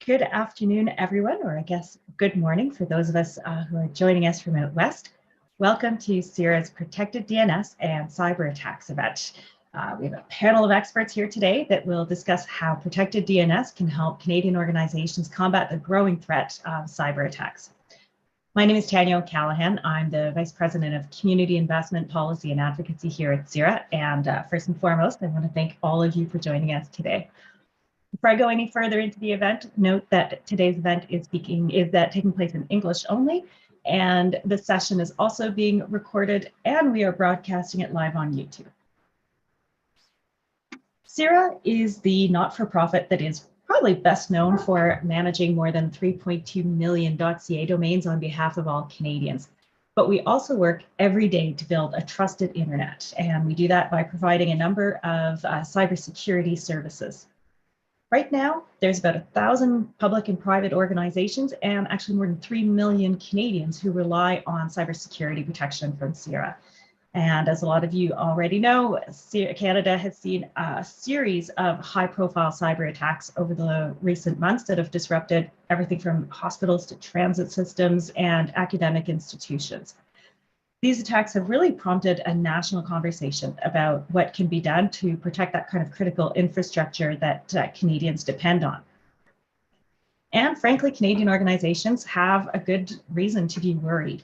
Good afternoon, everyone, or I guess good morning for those of us who are joining us from out west. Welcome to CIRA's Protected DNS and Cyber Attacks event. We have a panel of experts here today that will discuss how protected DNS can help Canadian organizations combat the growing threat of cyber attacks. My name is Tanya O'Callaghan. I'm the Vice President of Community Investment Policy and Advocacy here at CIRA. And first and foremost, I want to thank all of you for joining us today. Before I go any further into the event, note that today's event is taking place in English only, and the session is also being recorded, and we are broadcasting it live on YouTube. CIRA is the not-for-profit that is probably best known for managing more than 3.2 million .ca domains on behalf of all Canadians. But we also work every day to build a trusted internet, and we do that by providing a number of cybersecurity services. Right now, there's about 1,000 public and private organizations and actually more than 3 million Canadians who rely on cybersecurity protection from CIRA. And as a lot of you already know, Canada has seen a series of high-profile cyber attacks over the recent months that have disrupted everything from hospitals to transit systems and academic institutions. These attacks have really prompted a national conversation about what can be done to protect that kind of critical infrastructure that Canadians depend on. And frankly, Canadian organizations have a good reason to be worried.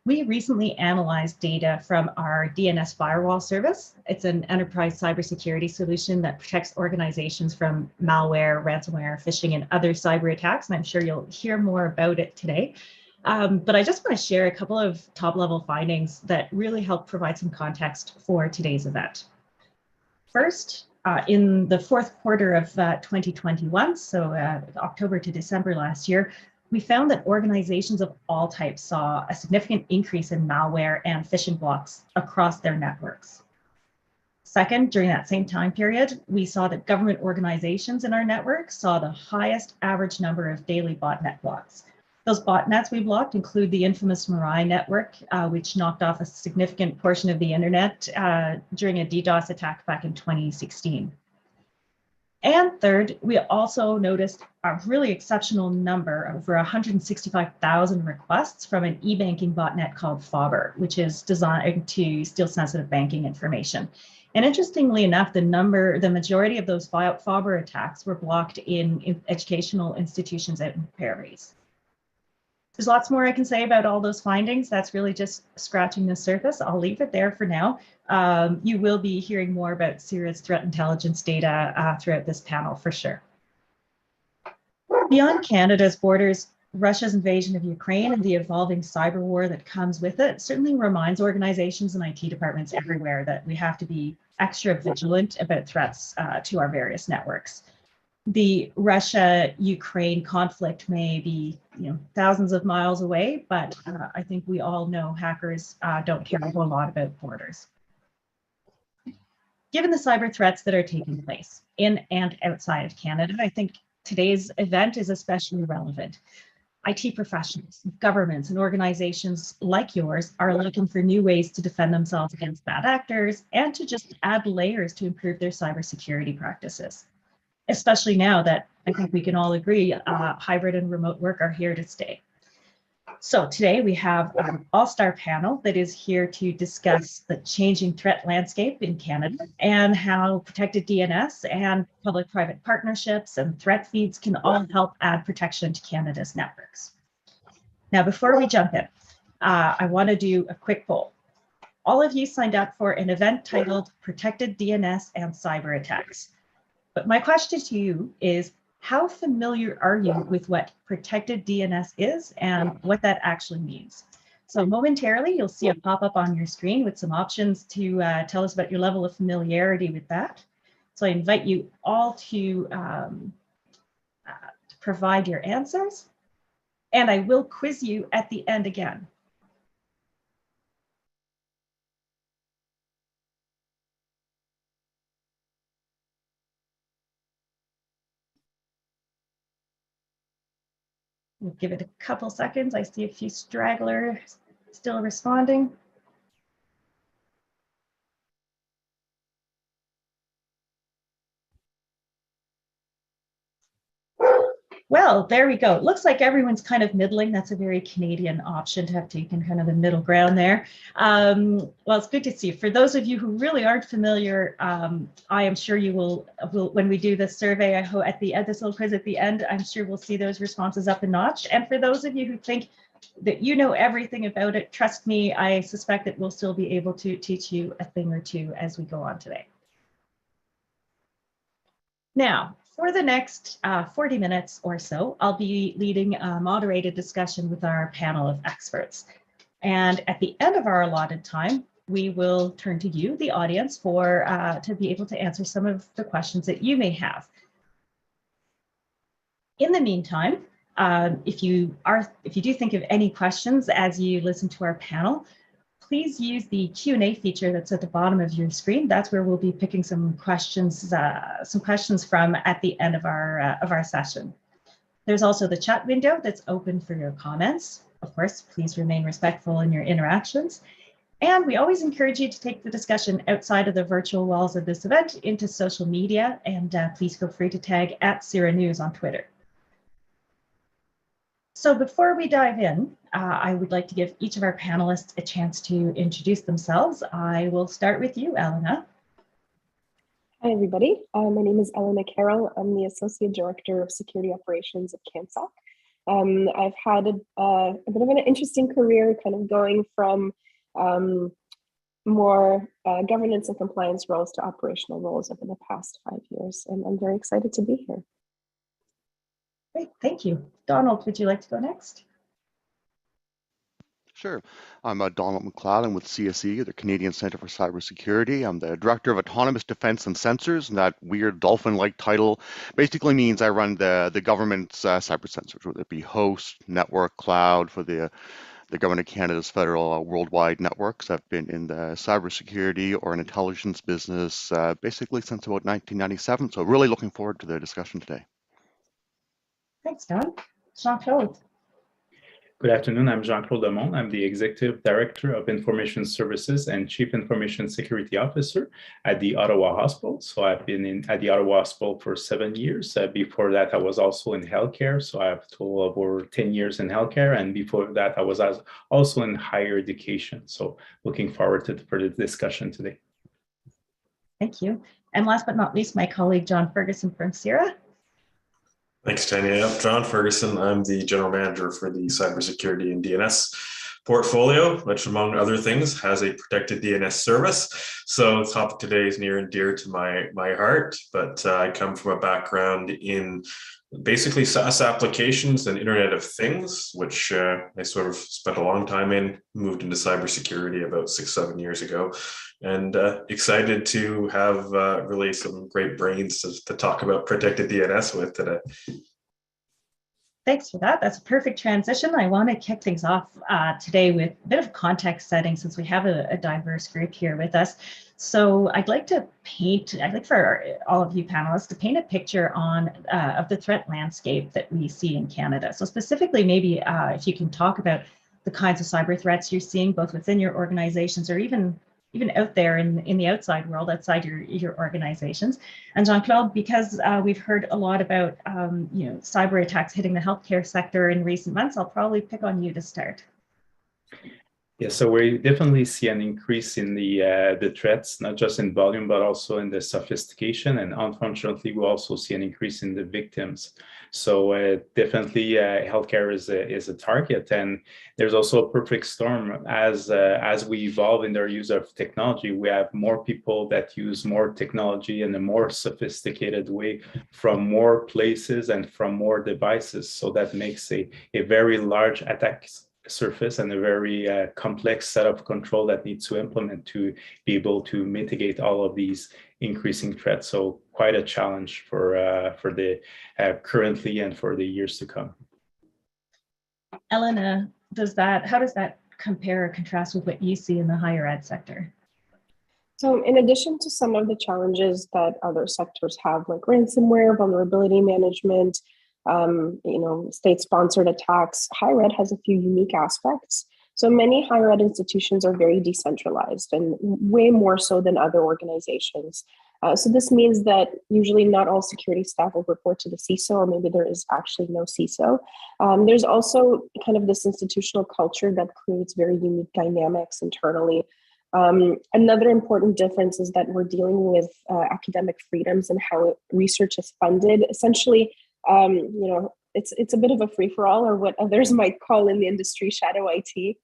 We recently analyzed data from our DNS firewall service. It's an enterprise cybersecurity solution that protects organizations from malware, ransomware, phishing, and other cyber attacks. And I'm sure you'll hear more about it today. But I just want to share a couple of top-level findings that really help provide some context for today's event. First, in the fourth quarter of 2021, so October to December last year, we found that organizations of all types saw a significant increase in malware and phishing blocks across their networks. Second, during that same time period, we saw that government organizations in our network saw the highest average number of daily botnet blocks. Those botnets we blocked include the infamous Mirai network, which knocked off a significant portion of the internet during a DDoS attack back in 2016. And third, we also noticed a really exceptional number, over 165,000 requests from an e-banking botnet called Fauber, which is designed to steal sensitive banking information. And interestingly enough, the majority of those Fauber attacks were blocked in educational institutions out in prairies. There's lots more I can say about all those findings. That's really just scratching the surface. I'll leave it there for now. You will be hearing more about CIRA's threat intelligence data throughout this panel for sure. Beyond Canada's borders, Russia's invasion of Ukraine and the evolving cyber war that comes with it certainly reminds organizations and IT departments everywhere that we have to be extra vigilant about threats to our various networks. The Russia-Ukraine conflict may be, thousands of miles away, but I think we all know hackers don't care a whole lot about borders. Given the cyber threats that are taking place in and outside of Canada, I think today's event is especially relevant. IT professionals, governments, and organizations like yours are looking for new ways to defend themselves against bad actors and to just add layers to improve their cybersecurity practices. Especially now that I think we can all agree hybrid and remote work are here to stay. So today we have an all-star panel that is here to discuss the changing threat landscape in Canada and how protected DNS and public-private partnerships and threat feeds can all help add protection to Canada's networks. Now, before we jump in, I want to do a quick poll. All of you signed up for an event titled Protected DNS and Cyber Attacks. But my question to you is, how familiar are you with what protected DNS is and what that actually means? So momentarily, you'll see a pop-up on your screen with some options to tell us about your level of familiarity with that. So I invite you all to provide your answers, and I will quiz you at the end again. We'll give it a couple seconds. I see a few stragglers still responding. Well, there we go. It looks like everyone's kind of middling. That's a very Canadian option to have taken kind of the middle ground there. Well, it's good to see. For those of you who really aren't familiar, I am sure you will when we do this survey, I hope at the end, this little quiz at the end, I'm sure we'll see those responses up a notch. And for those of you who think that you know everything about it, trust me, I suspect that we'll still be able to teach you a thing or two as we go on today. Now, for the next 40 minutes or so, I'll be leading a moderated discussion with our panel of experts. And at the end of our allotted time, we will turn to you, the audience, to be able to answer some of the questions that you may have. In the meantime, if you do think of any questions as you listen to our panel, please use the Q&A feature that's at the bottom of your screen. That's where we'll be picking some questions from at the end of our session. There's also the chat window that's open for your comments. Of course, please remain respectful in your interactions. And we always encourage you to take the discussion outside of the virtual walls of this event into social media, and please feel free to tag @CIRA News on Twitter. So before we dive in, I would like to give each of our panelists a chance to introduce themselves. I will start with you, Elena. Hi, everybody. My name is Elena Carroll. I'm the Associate Director of Security Operations at CanSSOC. I've had a bit of an interesting career, kind of going from more governance and compliance roles to operational roles over the past 5 years, and I'm very excited to be here. Great, thank you. Donald, would you like to go next? Sure. I'm Donald McCloud. I'm with CSE, the Canadian Centre for Cybersecurity. I'm the Director of Autonomous Defense and Sensors, and that weird dolphin-like title basically means I run the government's cyber sensors, whether it be host, network, cloud for the Government of Canada's federal worldwide networks. I've been in the cybersecurity or an intelligence business basically since about 1997, so really looking forward to the discussion today. Thanks, Don. JeanClaude. Good afternoon, I'm JeanClaude Demont. I'm the Executive Director of Information Services and Chief Information Security Officer at the Ottawa Hospital. So I've been at the Ottawa Hospital for 7 years. Before that, I was also in healthcare. So I have a total of over 10 years in healthcare. And before that, I was also in higher education. So looking forward to the discussion today. Thank you. And last but not least, my colleague, John Ferguson from CIRA. Thanks, Tanya. John Ferguson. I'm the General Manager for the Cybersecurity and DNS portfolio, which, among other things, has a protected DNS service. So the topic today is near and dear to my heart, but I come from a background in basically SaaS applications and Internet of Things, which I sort of spent a long time in, moved into cybersecurity about 6-7 years ago, and excited to have really some great brains to talk about protected DNS with today. Thanks for that. That's a perfect transition. I want to kick things off today with a bit of context setting, since we have a diverse group here with us. So I'd like for all of you panelists to paint a picture of the threat landscape that we see in Canada. So specifically, maybe if you can talk about the kinds of cyber threats you're seeing, both within your organizations or even out there in the outside world, outside your organizations. And JeanClaude, because we've heard a lot about cyber attacks hitting the healthcare sector in recent months, I'll probably pick on you to start. Yeah, so we definitely see an increase in the threats, not just in volume, but also in the sophistication. And unfortunately, we also see an increase in the victims. So definitely healthcare is a target. And there's also a perfect storm. As we evolve in our use of technology, we have more people that use more technology in a more sophisticated way from more places and from more devices. So that makes a very large attack surface and a very complex set of control that needs to implement to be able to mitigate all of these increasing threats. So quite a challenge for the currently and for the years to come. Elena, how does that compare or contrast with what you see in the higher ed sector? So in addition to some of the challenges that other sectors have, like ransomware, vulnerability management, state-sponsored attacks, higher ed has a few unique aspects. So many higher ed institutions are very decentralized and way more so than other organizations. So this means that usually not all security staff will report to the CISO, or maybe there is actually no CISO. There's also kind of this institutional culture that creates very unique dynamics internally. Another important difference is that we're dealing with academic freedoms and how research is funded. Essentially, it's a bit of a free-for-all, or what others might call in the industry shadow IT.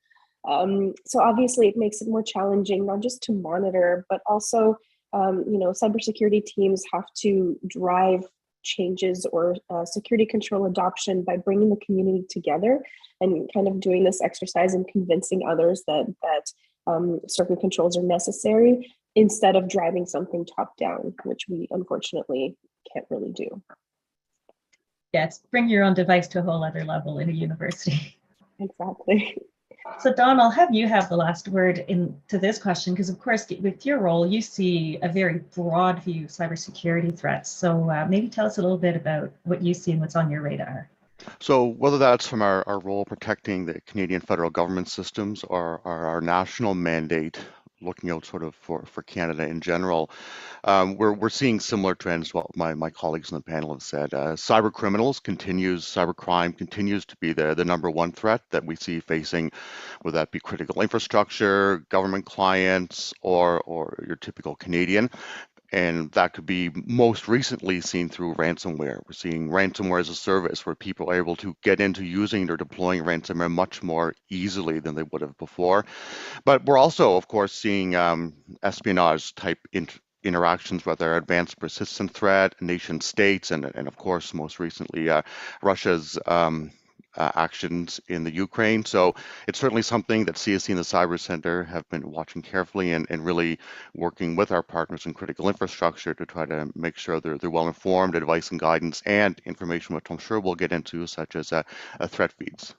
So obviously it makes it more challenging, not just to monitor, but also cybersecurity teams have to drive changes or security control adoption by bringing the community together and kind of doing this exercise and convincing others that certain controls are necessary, instead of driving something top down, which we unfortunately can't really do. Yeah, it's bring your own device to a whole other level in a university. Exactly. So Don, I'll have you have the last word to this question, because of course, with your role, you see a very broad view of cybersecurity threats. So maybe tell us a little bit about what you see and what's on your radar. So whether that's from our role protecting the Canadian federal government systems, or our national mandate looking out sort of for Canada in general, we're seeing similar trends. What my colleagues on the panel have said. Cybercrime continues to be the number one threat that we see facing, whether that be critical infrastructure, government clients, or your typical Canadian. And that could be most recently seen through ransomware. We're seeing ransomware as a service, where people are able to get into using or deploying ransomware much more easily than they would have before. But we're also, of course, seeing espionage type interactions, whether advanced persistent threat, nation states, and of course, most recently, Russia's actions in the Ukraine. So it's certainly something that CSC and the Cyber Center have been watching carefully, and really working with our partners in critical infrastructure to try to make sure they're well informed, advice and guidance, and information, which I'm sure we'll get into, such as threat feeds.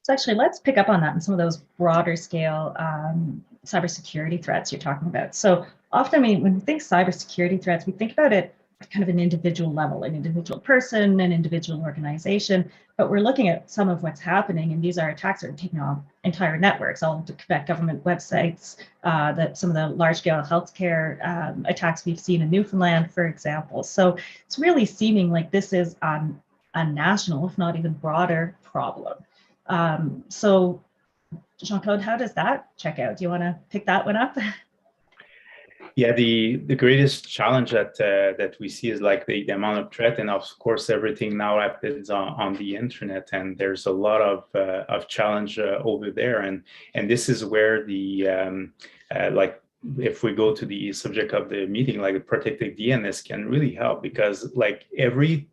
So actually, let's pick up on that and some of those broader scale cybersecurity threats you're talking about. So often, when we think cybersecurity threats, we think about it at kind of an individual level, an individual person, an individual organization, but we're looking at some of what's happening, and these are attacks that are taking on entire networks, all to Quebec government websites, that some of the large-scale healthcare attacks we've seen in Newfoundland, for example. So it's really seeming like this is a national, if not even broader, problem. So JeanClaude, how does that check out? Do you want to pick that one up? Yeah, the greatest challenge that we see is like the amount of threat, and of course everything now happens on the internet, and there's a lot of challenge over there, and this is where the like, if we go to the subject of the meeting, like protecting DNS can really help, because like every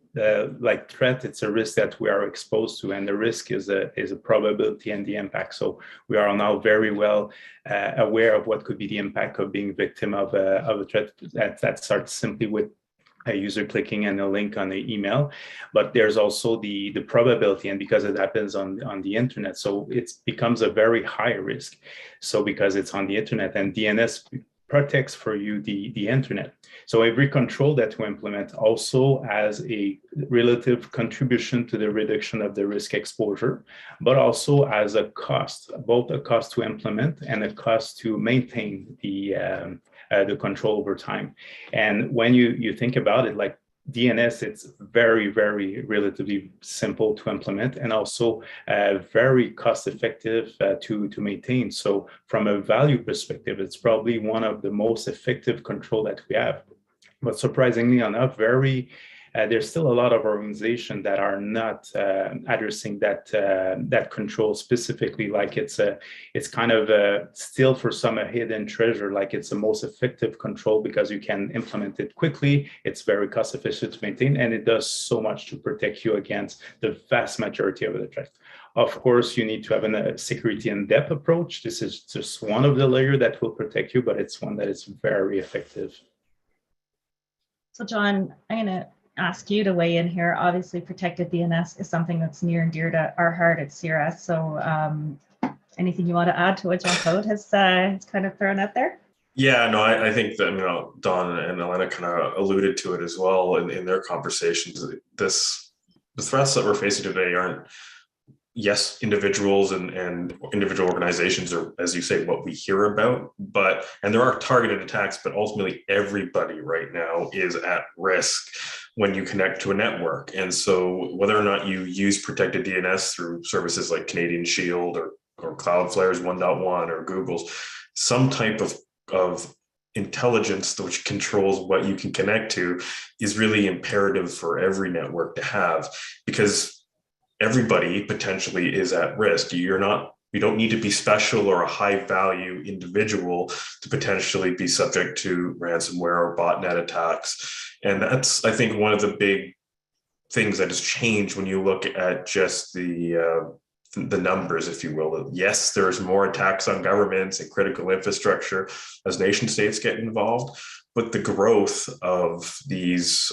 like threat, it's a risk that we are exposed to, and the risk is a probability and the impact. So we are now very well aware of what could be the impact of being victim of a threat that starts simply with a user clicking on a link on the email, but there's also the probability, and because it happens on the internet, so it becomes a very high risk. So because it's on the internet, and DNS protects for you the internet. So every control that we implement also has a relative contribution to the reduction of the risk exposure, but also as a cost, both a cost to implement and a cost to maintain the control over time. And when you think about it, like DNS, it's very, very relatively simple to implement, and also very cost effective to maintain. So from a value perspective, it's probably one of the most effective control that we have. But surprisingly enough, there's still a lot of organizations that are not addressing that control specifically. Like it's kind of still for some a hidden treasure. Like it's the most effective control because you can implement it quickly. It's very cost efficient to maintain, and it does so much to protect you against the vast majority of the threats. Of course, you need to have a security in-depth approach. This is just one of the layers that will protect you, but it's one that is very effective. So John, I'm going to ask you to weigh in here. Obviously, protected DNS is something that's near and dear to our heart at CIRA. So anything you want to add to what JeanClaude has kind of thrown out there? Yeah, no, I think that, Don and Elena kind of alluded to it as well in their conversations. The threats that we're facing today aren't, yes, individuals and individual organizations are, as you say, what we hear about, and there are targeted attacks, but ultimately everybody right now is at risk when you connect to a network. And so whether or not you use protected DNS through services like Canadian Shield or Cloudflare's 1.1 or Google's, some type of intelligence which controls what you can connect to is really imperative for every network to have, because everybody potentially is at risk. You don't need to be special or a high value individual to potentially be subject to ransomware or botnet attacks. And that's, I think, one of the big things that has changed when you look at just the numbers, if you will. Yes, there's more attacks on governments and critical infrastructure as nation states get involved, but the growth of these,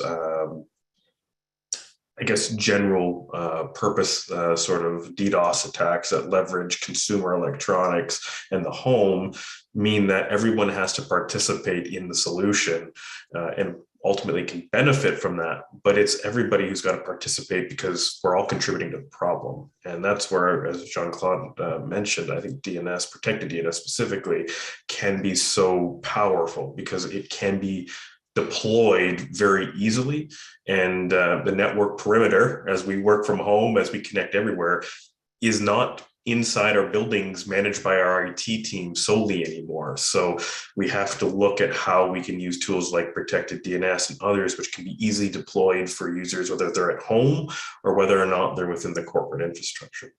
I guess, general purpose sort of DDoS attacks that leverage consumer electronics and the home mean that everyone has to participate in the solution and ultimately can benefit from that. But it's everybody who's got to participate because we're all contributing to the problem. And that's where, as JeanClaude mentioned, I think DNS, protected DNS specifically, can be so powerful because it can be deployed very easily. And the network perimeter, as we work from home, as we connect everywhere, is not inside our buildings managed by our IT team solely anymore. So we have to look at how we can use tools like protected DNS and others, which can be easily deployed for users, whether they're at home or whether or not they're within the corporate infrastructure.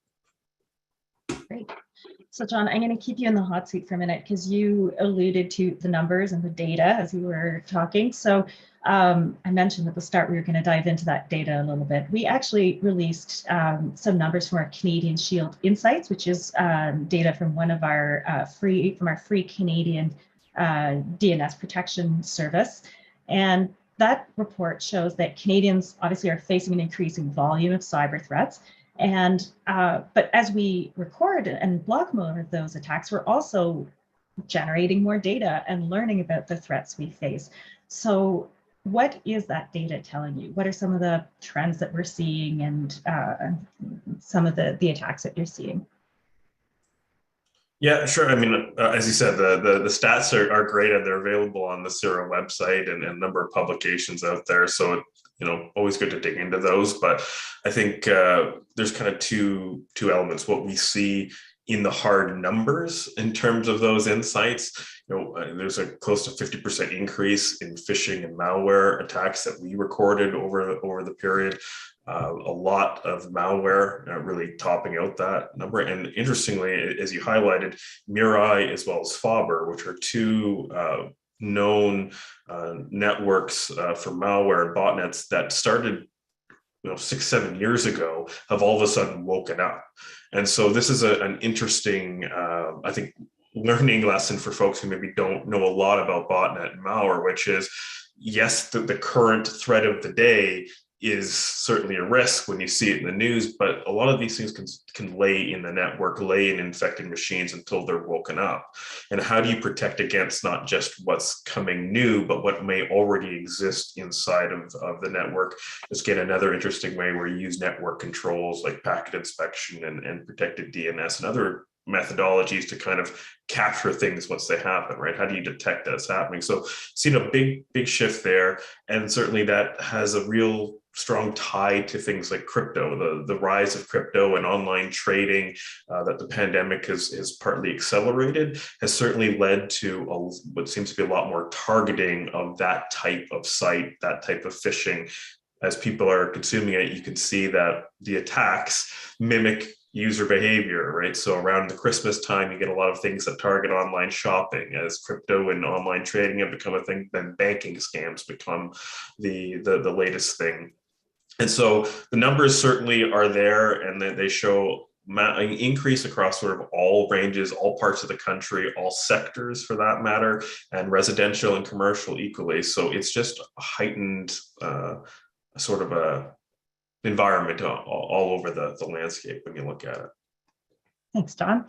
Great. So John, I'm going to keep you in the hot seat for a minute because you alluded to the numbers and the data as you were talking. So I mentioned at the start we were going to dive into that data a little bit. We actually released some numbers from our Canadian Shield Insights, which is data from one of our free Canadian DNS protection service. And that report shows that Canadians obviously are facing an increasing volume of cyber threats. And but as we record and block more of those attacks, we're also generating more data and learning about the threats we face. So what is that data telling you? What are some of the trends that we're seeing and some of the attacks that you're seeing? Yeah, sure. I mean, as you said, the stats are great and they're available on the CIRA website and a number of publications out there. So, always good to dig into those. But I think there's kind of two elements. What we see in the hard numbers in terms of those insights, there's a close to 50% increase in phishing and malware attacks that we recorded over the period. A lot of malware really topping out that number. And interestingly, as you highlighted, Mirai as well as Faber, which are two known networks for malware and botnets that started 6-7 years ago, have all of a sudden woken up. And so this is an interesting, I think, learning lesson for folks who maybe don't know a lot about botnet and malware, which is, yes, the current threat of the day is certainly a risk when you see it in the news, but a lot of these things can lay in the network, lay in infected machines until they're woken up. And how do you protect against not just what's coming new, but what may already exist inside of the network? Is again another interesting way where you use network controls like packet inspection and protected DNS and other methodologies to kind of capture things once they happen, right? How do you detect that it's happening? So seen a big shift there. And certainly that has a real strong tie to things like crypto, the rise of crypto and online trading that the pandemic has partly accelerated, has certainly led to what seems to be a lot more targeting of that type of site, that type of phishing. As people are consuming it, you can see that the attacks mimic user behavior, right? So around the Christmas time, you get a lot of things that target online shopping. As crypto and online trading have become a thing, then banking scams become the latest thing. And so the numbers certainly are there, and they show an increase across sort of all ranges, all parts of the country, all sectors for that matter, and residential and commercial equally. So it's just a heightened sort of a environment all over the landscape when you look at it. Thanks, John.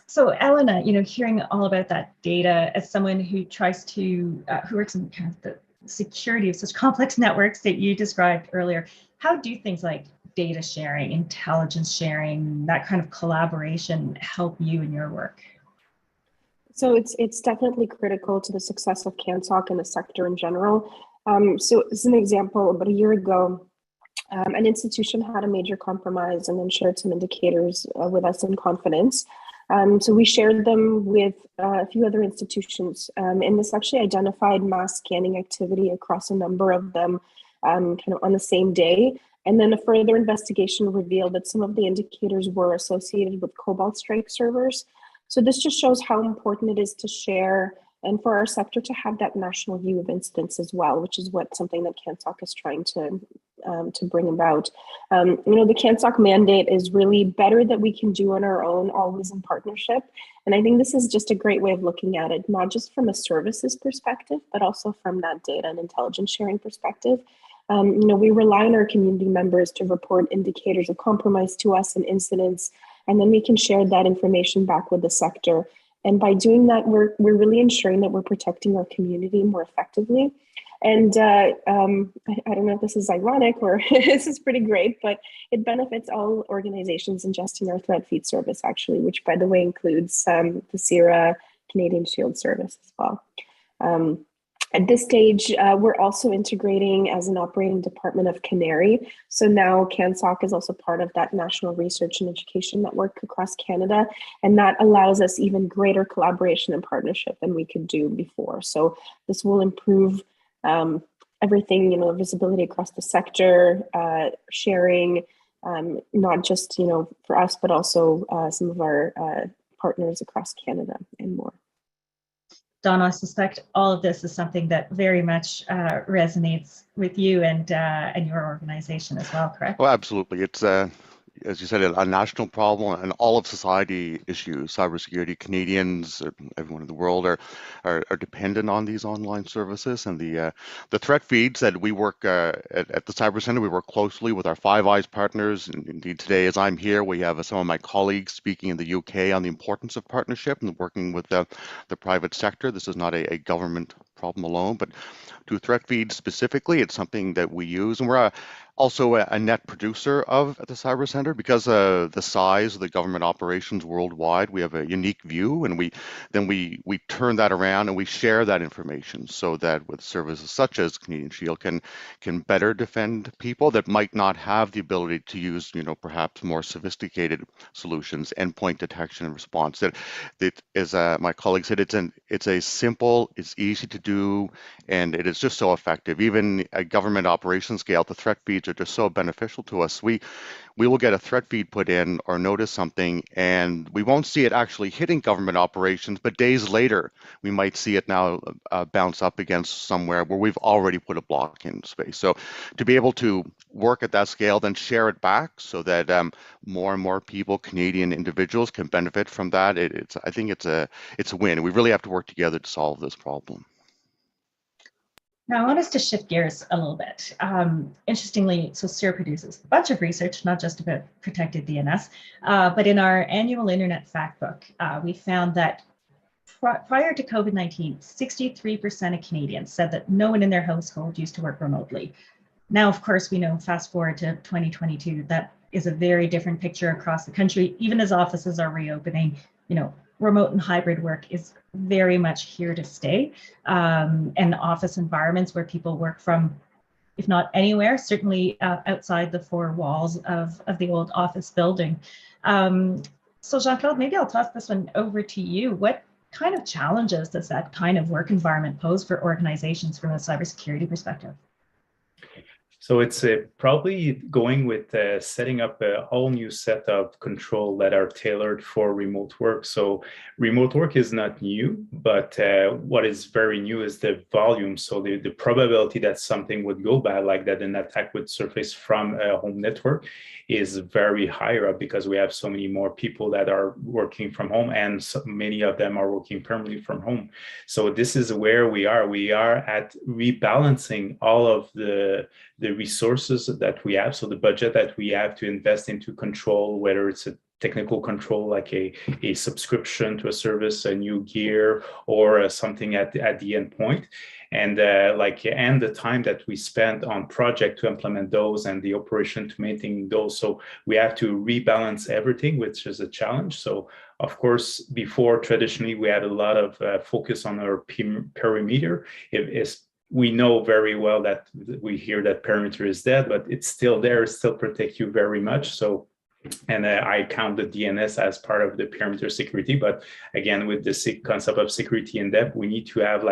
So Elena, hearing all about that data as someone who tries to, who works in kind of the security of such complex networks that you described earlier, how do things like data sharing, intelligence sharing, that kind of collaboration help you in your work? So it's definitely critical to the success of CanSOC and the sector in general. So as an example, about a year ago, an institution had a major compromise and then shared some indicators with us in confidence. So we shared them with a few other institutions, and this actually identified mass scanning activity across a number of them kind of on the same day. And then a further investigation revealed that some of the indicators were associated with Cobalt Strike servers. So this just shows how important it is to share and for our sector to have that national view of incidents as well, which is what something that CanSOC is trying to bring about. You know, the CanSOC mandate is really better that we can do on our own, always in partnership. And I think this is just a great way of looking at it, not just from a services perspective, but also from that data and intelligence sharing perspective. You know, we rely on our community members to report indicators of compromise to us and incidents, and then we can share that information back with the sector. And by doing that, we're really ensuring that we're protecting our community more effectively. And I don't know if this is ironic or this is pretty great, but it benefits all organizations ingesting our threat feed service, actually, which, by the way, includes the CIRA Canadian Shield service as well. At this stage, we're also integrating as an operating department of Canary. So now CanSOC is also part of that National Research and Education Network across Canada. And that allows us even greater collaboration and partnership than we could do before. So this will improve everything, you know, visibility across the sector, sharing, not just, you know, for us, but also some of our partners across Canada and more. Don, I suspect all of this is something that very much resonates with you and your organization as well, correct? Well, absolutely. It's, as you said, a national problem and all of society issues. Cybersecurity, Canadians, everyone in the world are dependent on these online services, and the threat feeds that we work at the Cyber Center. We work closely with our Five Eyes partners. And indeed, today, as I'm here, we have some of my colleagues speaking in the UK on the importance of partnership and working with the private sector. This is not a government problem alone, but to threat feeds specifically, it's something that we use, and we're also a net producer of at the Cyber Center because the size of the government operations worldwide. We have a unique view, and we turn that around and we share that information so that with services such as Canadian Shield can better defend people that might not have the ability to use, you know, perhaps more sophisticated solutions, endpoint detection and response. That as my colleague said, it's a simple, it's easy to do, and it is just so effective. Even at government operation scale, the threat feeds are just so beneficial to us. We will get a threat feed put in or notice something, and we won't see it actually hitting government operations, but days later, we might see it now bounce up against somewhere where we've already put a block in space. So to be able to work at that scale, then share it back so that more and more people, Canadian individuals, can benefit from that. I think it's a win. We really have to work together to solve this problem. Now, I want us to shift gears a little bit. Interestingly, so CIRA produces a bunch of research, not just about protected DNS, but in our annual Internet Fact Book, we found that prior to COVID-19, 63% of Canadians said that no one in their household used to work remotely. Now, of course, we know, fast forward to 2022, that is a very different picture across the country. Even as offices are reopening, you know, remote and hybrid work is very much here to stay. And office environments where people work from, if not anywhere, certainly outside the four walls of the old office building. So JeanClaude, maybe I'll toss this one over to you. What kind of challenges does that kind of work environment pose for organizations from a cybersecurity perspective? So it's probably going with setting up a whole new set of control that are tailored for remote work. So remote work is not new, but what is very new is the volume. So the probability that something would go bad, like that an attack would surface from a home network, is very higher up because we have so many more people that are working from home, and so many of them are working permanently from home. So this is where we are. We are at rebalancing all of the resources that we have, so the budget that we have to invest into control, whether it's a technical control, like a subscription to a service, a new gear, or something at the endpoint. And and the time that we spend on project to implement those and the operation to maintain those. So we have to rebalance everything, which is a challenge. So of course, before traditionally we had a lot of focus on our perimeter. We know very well that we hear that perimeter is dead, but it's still there, it still protects you very much. So, and I count the DNS as part of the perimeter security. But again, with the concept of security in depth, we need to have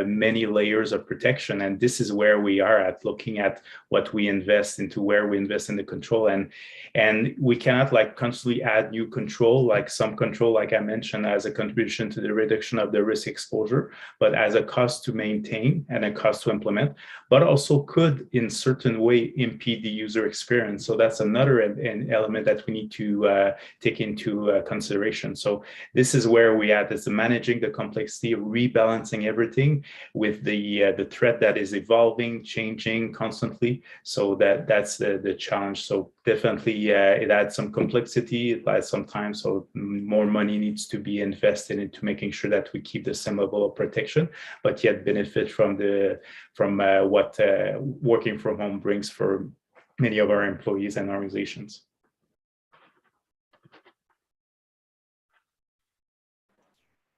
many layers of protection. And this is where we are at, looking at what we invest into, where we invest in the control. And we cannot constantly add new control, like some control, like I mentioned, as a contribution to the reduction of the risk exposure, but as a cost to maintain and a cost to implement, but also could in certain way impede the user experience. So that's another element that we need to take into consideration. So this is where we are, is managing the complexity, rebalancing everything with the threat that is evolving, changing constantly. So that's the challenge. So definitely it adds some complexity, it adds some time. So more money needs to be invested into making sure that we keep the same level of protection, but yet benefit from what working from home brings for many of our employees and organizations.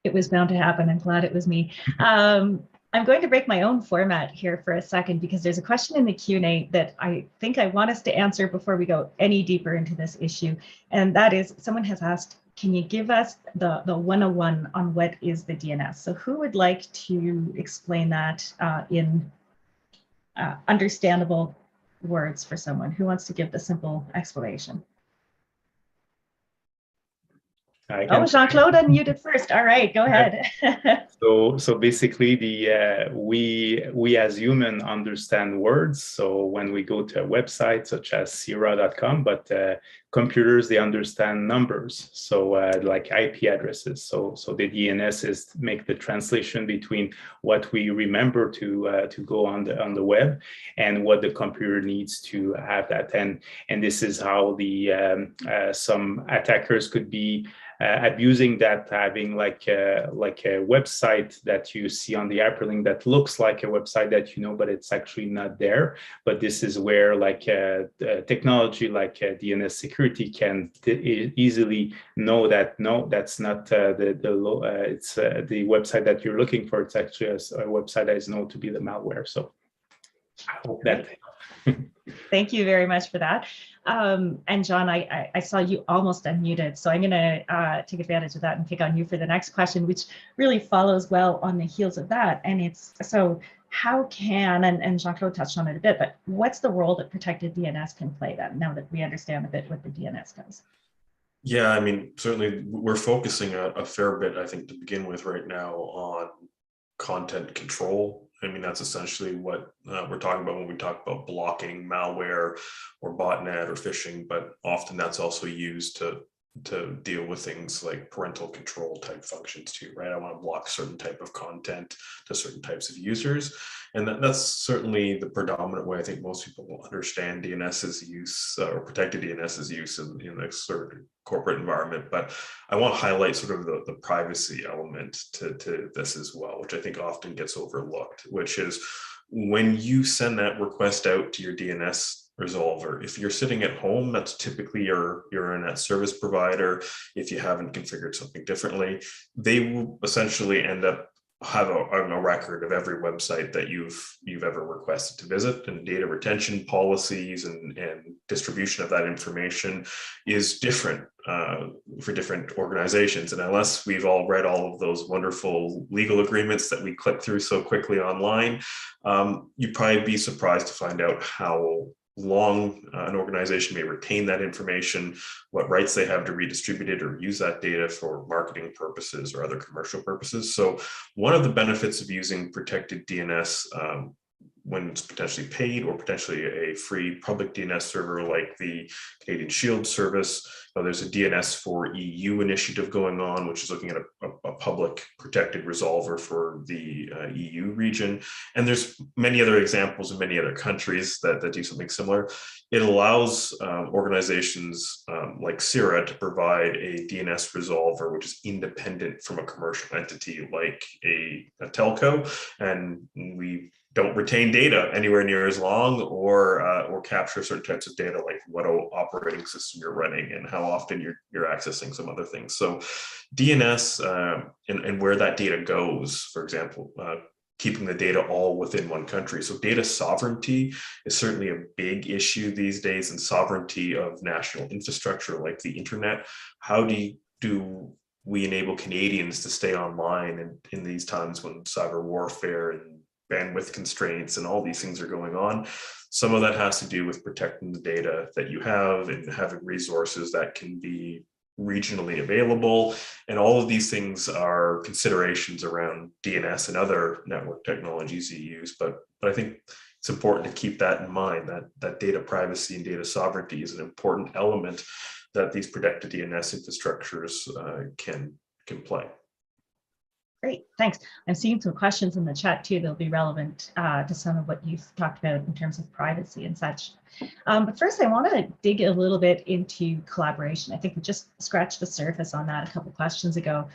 It was bound to happen. I'm glad it was me. I'm going to break my own format here for a second because there's a question in the Q&A that I think I want us to answer before we go any deeper into this issue. And that is, someone has asked, can you give us the 101 on what is the DNS? So who would like to explain that in understandable words for someone? Who wants to give the simple explanation? Oh, JeanClaude unmuted first. All right, go ahead. So basically, we as humans understand words. So when we go to a website such as CIRA.com, but computers, they understand numbers. So like IP addresses. So the DNS is to make the translation between what we remember to go on the web and what the computer needs to have that. And this is how some attackers could be abusing that, having like a website that you see on the hyperlink that looks like a website that but it's actually not there. But this is where technology like DNS security can easily know that no, that's not it's the website that you're looking for. It's actually a website that is known to be the malware. So I hope that. Thank you very much for that. And John, I saw you almost unmuted, so I'm going to take advantage of that and pick on you for the next question, which really follows well on the heels of that. And it's, so how can, and JeanClaude touched on it a bit, but what's the role that protected DNS can play then, now that we understand a bit what the DNS does? Yeah, I mean, certainly we're focusing a fair bit, I think, to begin with right now on content control. I mean, that's essentially what we're talking about when we talk about blocking malware or botnet or phishing, but often that's also used to deal with things like parental control type functions too, right? I want to block certain type of content to certain types of users. And that's certainly the predominant way I think most people will understand DNS's use or protected DNS's use in a sort of corporate environment. But I want to highlight sort of the privacy element to this as well, which I think often gets overlooked, which is when you send that request out to your DNS resolver, if you're sitting at home, that's typically your internet service provider. If you haven't configured something differently, they will essentially end up having a record of every website that you've ever requested to visit, and data retention policies and distribution of that information is different for different organizations. And unless we've all read all of those wonderful legal agreements that we click through so quickly online, you'd probably be surprised to find out how long an organization may retain that information, what rights they have to redistribute it or use that data for marketing purposes or other commercial purposes. So one of the benefits of using protected DNS when it's potentially paid or potentially a free public DNS server like the Canadian Shield service. There's a DNS for EU initiative going on, which is looking at a public protected resolver for the EU region. And there's many other examples in many other countries that do something similar. It allows organizations like CIRA to provide a DNS resolver, which is independent from a commercial entity like a telco. And we don't retain data anywhere near as long or capture certain types of data, like what operating system you're running and how often you're accessing some other things. So DNS and where that data goes, for example, keeping the data all within one country. So data sovereignty is certainly a big issue these days, and sovereignty of national infrastructure like the internet. How do we enable Canadians to stay online in these times when cyber warfare and bandwidth constraints and all these things are going on? Some of that has to do with protecting the data that you have and having resources that can be regionally available. And all of these things are considerations around DNS and other network technologies you use. But I think it's important to keep that in mind, that data privacy and data sovereignty is an important element that these protected DNS infrastructures can play. Great, thanks. I'm seeing some questions in the chat too that'll be relevant to some of what you've talked about in terms of privacy and such. But first, I want to dig a little bit into collaboration. I think we just scratched the surface on that a couple questions ago.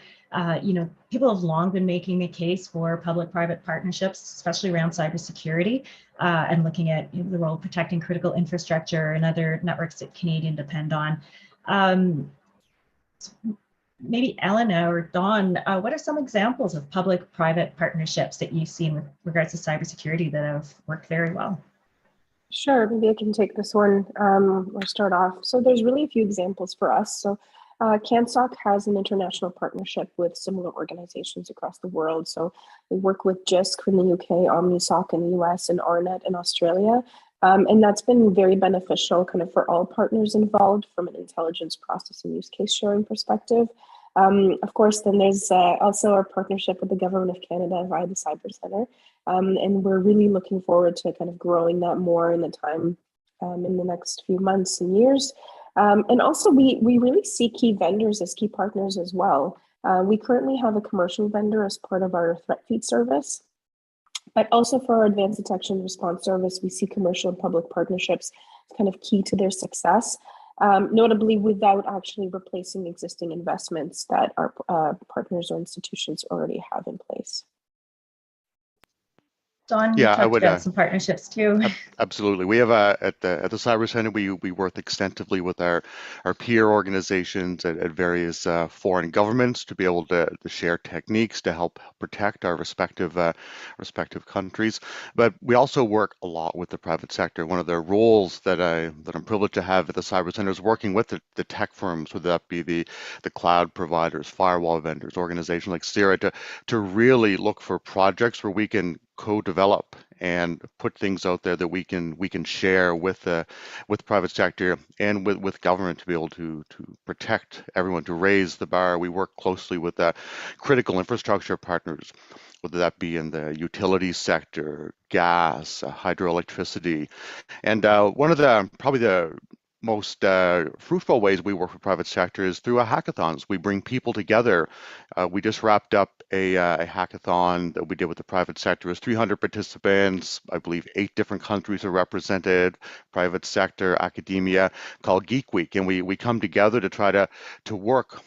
People have long been making the case for public-private partnerships, especially around cybersecurity, and looking at the role of protecting critical infrastructure and other networks that Canadians depend on. Maybe Elena or Dawn, what are some examples of public-private partnerships that you've seen with regards to cybersecurity that have worked very well? Sure, maybe I can take this one or start off. So there's really a few examples for us. So CanSSOC has an international partnership with similar organizations across the world. So we work with JISC from the UK, OmniSOC in the US, and RNet in Australia. And that's been very beneficial kind of for all partners involved from an intelligence process and use case sharing perspective. Of course, then there's also our partnership with the Government of Canada via the Cyber Centre. And we're really looking forward to kind of growing that more in the time in the next few months and years. And also we really see key vendors as key partners as well. We currently have a commercial vendor as part of our threat feed service. But also for our advanced detection and response service, we see commercial and public partnerships kind of key to their success, notably without actually replacing existing investments that our partners or institutions already have in place. Don, you talked about some partnerships too. Absolutely. We have at the Cyber Centre, we work extensively with our peer organizations at various foreign governments to be able to share techniques to help protect our respective countries. But we also work a lot with the private sector. One of the roles that I'm privileged to have at the Cyber Centre is working with the tech firms, whether that be the cloud providers, firewall vendors, organizations like CIRA, to really look for projects where we can co-develop and put things out there that we can share with the private sector and with government to be able to protect everyone, to raise the bar. We work closely with critical infrastructure partners, whether that be in the utility sector, gas, hydroelectricity, and one of probably the most fruitful ways we work with private sector is through hackathons. We bring people together. We just wrapped up a hackathon that we did with the private sector. It was 300 participants. I believe 8 different countries are represented, private sector, academia, called Geek Week. And we come together to try to work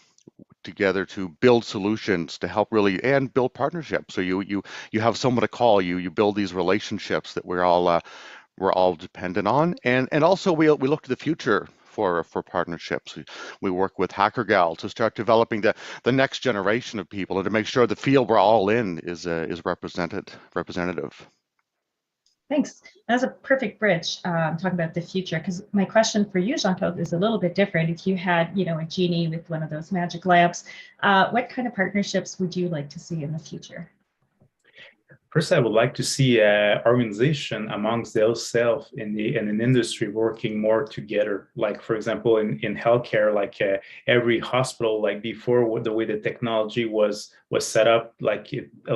together to build solutions to help really and build partnerships. So you have someone to call, you build these relationships that we're all dependent on, and also we look to the future for partnerships. We work with HackerGal to start developing the next generation of people and to make sure the field we're all in is representative. Thanks. That's a perfect bridge talking about the future, because my question for you, JeanClaude, is a little bit different. If you had, a genie with one of those magic lamps, what kind of partnerships would you like to see in the future? First, I would like to see organization amongst themselves in an industry working more together. Like, for example, in healthcare, like every hospital, like before, the way the technology was was set up, like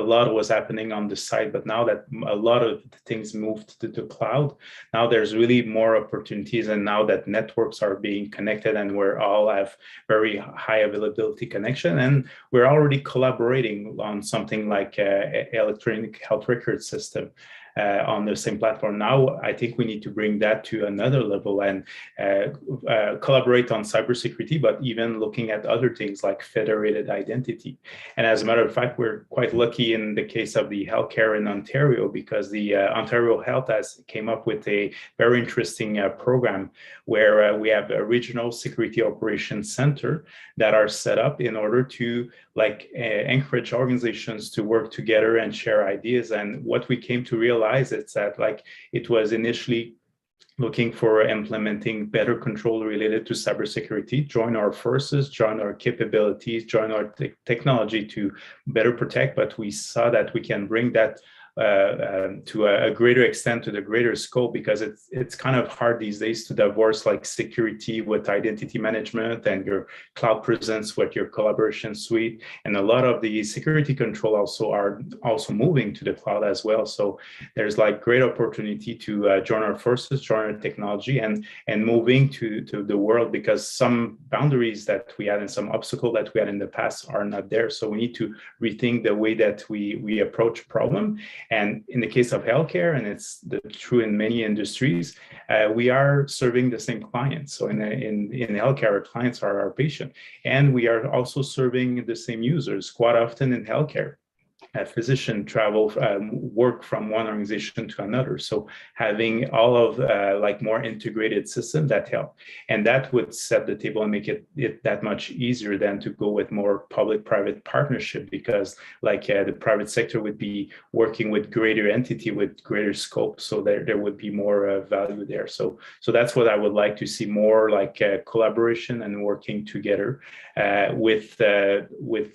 a lot was happening on the site, but now that a lot of things moved to the cloud, now there's really more opportunities. And now that networks are being connected and we're all have very high availability connection, and we're already collaborating on something like electronic health record system on the same platform. Now, I think we need to bring that to another level and collaborate on cybersecurity, but even looking at other things like federated identity. And as a matter of fact, we're quite lucky in the case of the healthcare in Ontario, because the Ontario Health has came up with a very interesting program where we have a regional security operations center that are set up in order to encourage organizations to work together and share ideas. And what we came to realize is that it was initially looking for implementing better control related to cybersecurity, join our forces, join our capabilities, join our technology to better protect. But we saw that we can bring that to a greater extent, to the greater scope, because it's kind of hard these days to divorce security with identity management and your cloud presence with your collaboration suite. And a lot of the security control are also moving to the cloud as well. So there's great opportunity to join our forces, join our technology, and moving to the world, because some boundaries that we had and some obstacles that we had in the past are not there. So we need to rethink the way that we approach a problem. And in the case of healthcare, and it's true in many industries, we are serving the same clients. So in healthcare, our clients are our patient, and we are also serving the same users. Quite often in healthcare, a physician travel work from one organization to another. So having all of more integrated system that help, and that would set the table and make it that much easier than to go with more public-private partnership, because the private sector would be working with greater entity with greater scope. So there would be more value there. So that's what I would like to see, more collaboration and working together with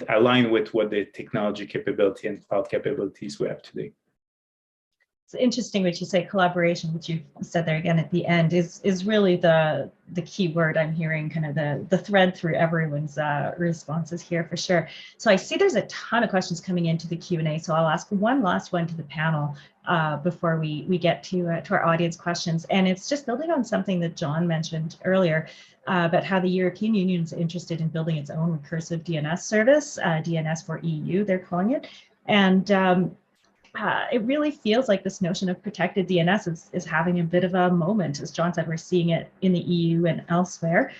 align with what the technology capability and cloud capabilities we have today. It's interesting what you say, collaboration, which you said there again at the end, is really the key word I'm hearing, kind of the thread through everyone's responses here for sure. So I see there's a ton of questions coming into the Q&A, so I'll ask one last one to the panel before we get to our audience questions. And it's just building on something that John mentioned earlier about how the European Union is interested in building its own recursive DNS service, DNS for EU, they're calling it. And it really feels like this notion of protected DNS is having a bit of a moment. As John said, we're seeing it in the EU and elsewhere.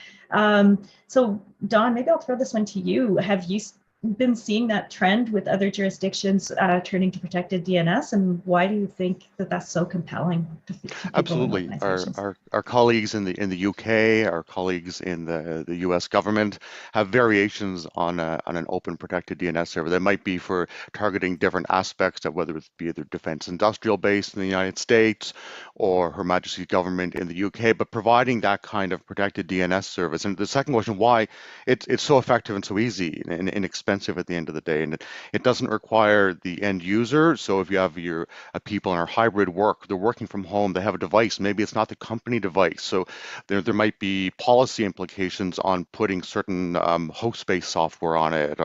So Don, maybe I'll throw this one to you. Have you been seeing that trend with other jurisdictions turning to protected DNS, and why do you think that that's so compelling to people? Absolutely. Our colleagues in the UK, our colleagues in the US government have variations on an open protected DNS server. That might be for targeting different aspects of whether it be either defense industrial base in the United States or Her Majesty's government in the UK, but providing that kind of protected DNS service. And the second question, why it's so effective and so easy and inexpensive at the end of the day, and it doesn't require the end user. So if you have your people in our hybrid work, they're working from home, they have a device, maybe it's not the company device, so there might be policy implications on putting certain host-based software on it,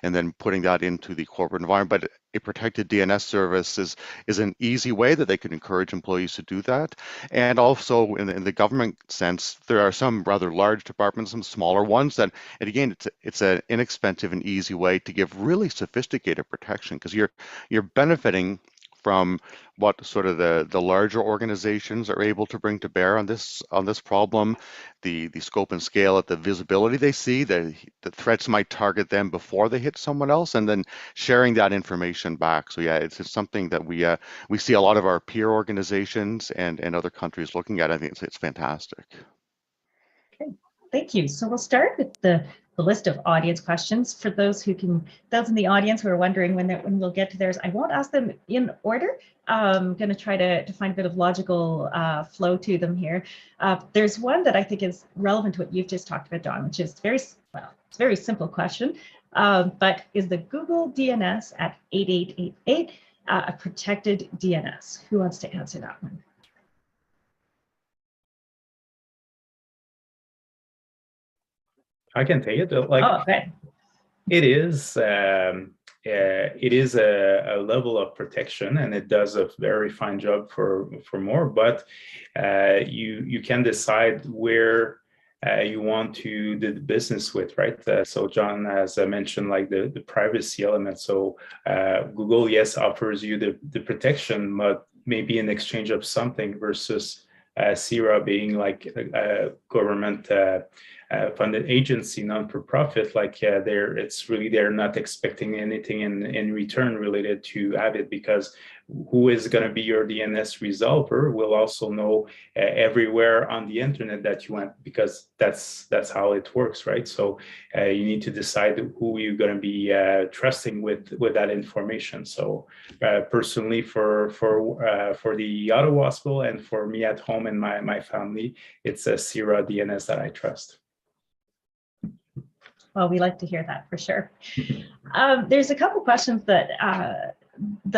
and then putting that into the corporate environment. But a protected DNS service is an easy way that they can encourage employees to do that. And also in the government sense, there are some rather large departments, some smaller ones that, and again, it's an inexpensive and easy way to give really sophisticated protection, because you're benefiting from what sort of the larger organizations are able to bring to bear on this problem, the scope and scale at the visibility they see, the threats might target them before they hit someone else, and then sharing that information back. So yeah, it's something that we see a lot of our peer organizations and other countries looking at. I think it's fantastic. Okay, thank you. So we'll start with the list of audience questions. For those in the audience who are wondering when we'll get to theirs, I won't ask them in order. I'm going to try to find a bit of logical flow to them here. There's one that I think is relevant to what you've just talked about, Don, which is it's a very simple question, but is the Google DNS at 8888 a protected DNS? Who wants to answer that one? I can take it. Okay. It is. it is a level of protection, and it does a very fine job for more, but you can decide where you want to do the business with, right? So John, as I mentioned, like the privacy element. So Google, yes, offers you the protection, but maybe in exchange of something, versus CIRA being like a government funded agency, non-for-profit, like they're not expecting anything in return related to Avid, because who is going to be your DNS resolver will also know everywhere on the internet that you went, because that's how it works, right? So you need to decide who you're going to be trusting with that information. So personally, for the Ottawa Hospital and for me at home and my family, it's a CIRA DNS that I trust. Well, we like to hear that for sure. There's a couple questions that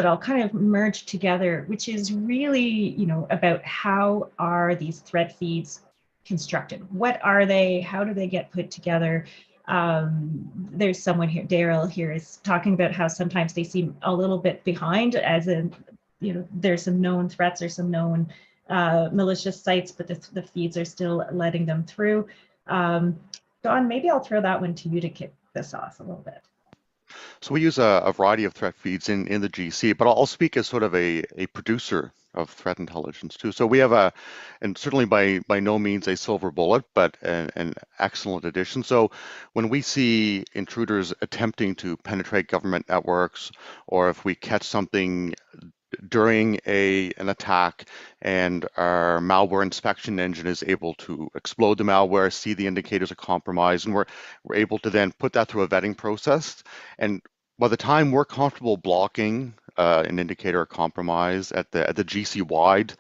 I'll kind of merge together, which is really, about how are these threat feeds constructed? What are they? How do they get put together? There's someone here, Daryl here, is talking about how sometimes they seem a little bit behind, as in, there's some known threats or some known malicious sites, but the feeds are still letting them through. Don, maybe I'll throw that one to you to kick this off a little bit. So we use a variety of threat feeds in the GC, but I'll speak as sort of a producer of threat intelligence too. So we have and certainly by no means a silver bullet, but an excellent addition. So when we see intruders attempting to penetrate government networks, or if we catch something during an attack and our malware inspection engine is able to explode the malware, see the indicators of compromise, and we're able to then put that through a vetting process. And by the time we're comfortable blocking an indicator of compromise at the GC-wide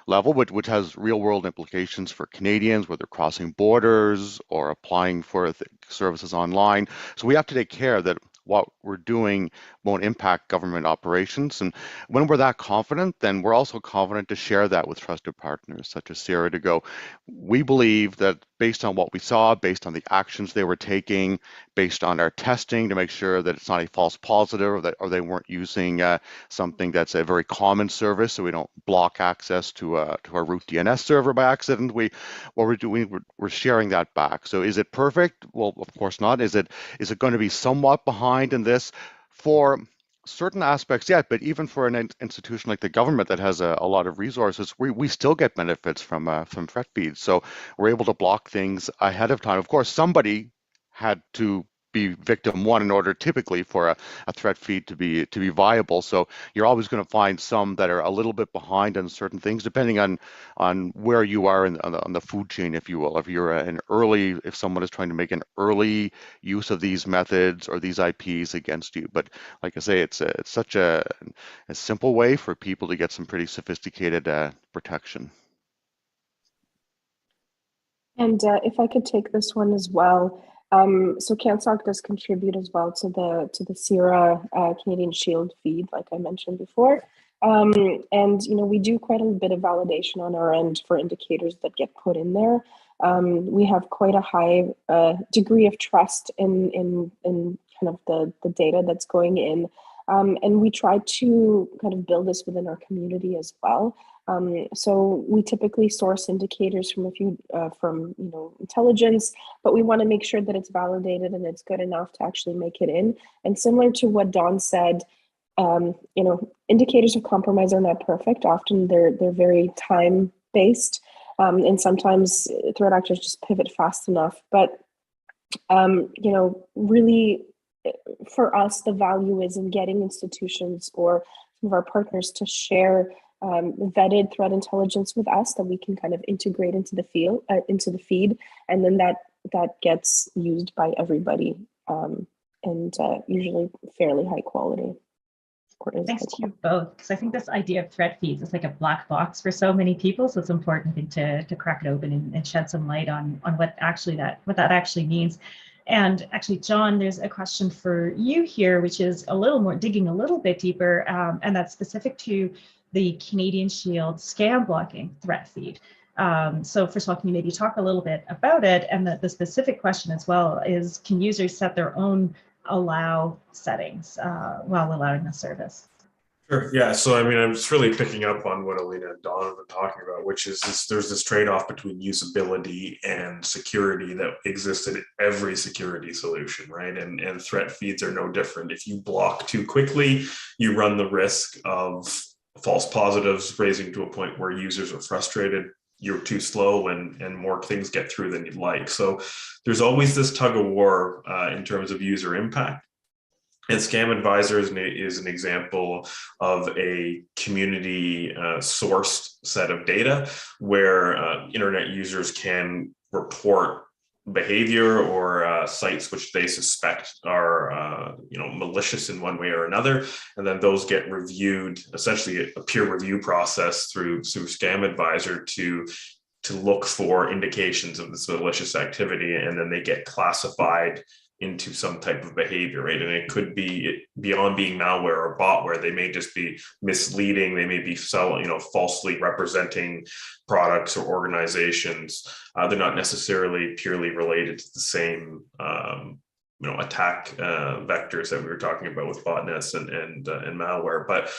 level, which has real-world implications for Canadians, whether crossing borders or applying for services online. So we have to take care that what we're doing won't impact government operations. And when we're that confident, then we're also confident to share that with trusted partners such as CIRA, to go, we believe that based on what we saw, based on the actions they were taking, based on our testing to make sure that it's not a false positive, or they weren't using something that's a very common service, so we don't block access to our root DNS server by accident. What we're doing, we're sharing that back. So is it perfect? Well, of course not. Is it going to be somewhat behind in this? For certain aspects, yeah, but even for an institution like the government that has a lot of resources, we still get benefits from threat feeds. So we're able to block things ahead of time. Of course, somebody had to be victim one in order typically for a threat feed to be viable. So you're always going to find some that are a little bit behind on certain things, depending on where you are on the food chain, if you will. If you're if someone is trying to make an early use of these methods or these IPs against you. But like I say, it's such a simple way for people to get some pretty sophisticated protection. And if I could take this one as well. So CanSSOC does contribute as well to the CIRA Canadian Shield feed, like I mentioned before. And we do quite a bit of validation on our end for indicators that get put in there. We have quite a high degree of trust in kind of the data that's going in. And we try to kind of build this within our community as well. So we typically source indicators from from intelligence, but we want to make sure that it's validated and it's good enough to actually make it in. And similar to what Don said, indicators of compromise are not perfect. Often they're very time based, and sometimes threat actors just pivot fast enough. But really, for us, the value is in getting institutions or some of our partners to share vetted threat intelligence with us that we can kind of integrate into the feed, and then that gets used by everybody, and usually fairly high quality. Thanks to you both, because I think this idea of threat feeds is like a black box for so many people, so it's important to crack it open and shed some light on what that actually means. And actually, John, there's a question for you here, which is digging a little bit deeper, and that's specific to the Canadian Shield scam blocking threat feed. So first of all, can you maybe talk a little bit about it? And the specific question as well is, can users set their own allow settings while allowing the service? Sure. Yeah. So, I mean, I'm just really picking up on what Alina and Don have been talking about, which is there's this trade-off between usability and security that exists in every security solution, right? And threat feeds are no different. If you block too quickly, you run the risk of false positives raising to a point where users are frustrated. You're too slow and more things get through than you'd like. So there's always this tug of war in terms of user impact. And Scam Advisor is an example of a community sourced set of data where internet users can report behavior or sites which they suspect are malicious in one way or another, and then those get reviewed, essentially a peer review process through Scam Advisor to look for indications of this malicious activity, and then they get classified into some type of behavior, right? And it could be beyond being malware or botware. They may just be misleading. They may be falsely representing products or organizations. They're not necessarily purely related to the same attack vectors that we were talking about with botnets and malware. But